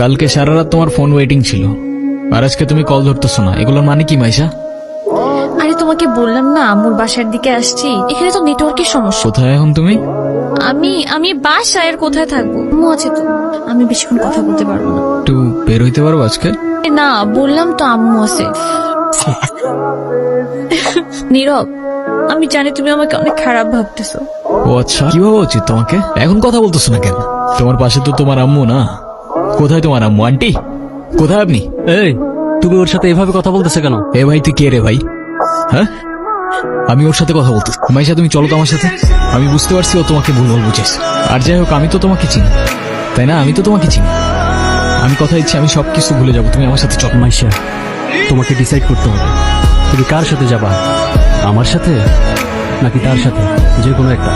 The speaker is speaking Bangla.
কালকে সারা রাত তোমার ফোন ওয়েটিং ছিল, আর আজকে তুমি কল ধরতেছো না, এগুলোর মানে কি মাইশা? আরে তোমাকে বললাম না আম্মুর বাসার দিকে আসছি, এখানে তো নেটওয়ার্কের সমস্যা। কোথায় এখন তুমি? আমি বাসায়, আর কোথায় থাকবো? আম্মু আছে তো, আমি বেশিক্ষণ কথা বলতে পারবো না। একটু বের হইতে পারবো আজকে? না বললাম তো আম্মু আছে। নীরব, আমি জানি তুমি আমাকে অনেক খারাপ ভাবতেছো। ও আচ্ছা, কি ভাবা উচিত তোমাকে? এখন কথা বলতেছো না কেন? তোমার পাশে তো তোমার আম্মু না। কোথায় তোমার আম্মু? আন্টি কোথায় আপনি? এই, তুমি ওর সাথে এভাবে কথা বলতেছে কেন? এ ভাই তুই কে রে ভাই? হ্যাঁ, আমি ওর সাথে কথা বলতেছি। মাইশা তুমি চলো তো আমার সাথে। আমি বুঝতে পারছি ও তোমাকে ভুল বুঝেছে। আর যাই হোক, আমি তো তোমাকে চিনি, তাই না? আমি তো তোমাকে চিনি। আমি কথা দিচ্ছি আমি সবকিছু ভুলে যাবো, তুমি আমার সাথে চলো। মাইশা, তোমাকে ডিসাইড করতে হবে তুমি কার সাথে যাবা, আমার সাথে নাকি তার সাথে, যে কোনো একটা।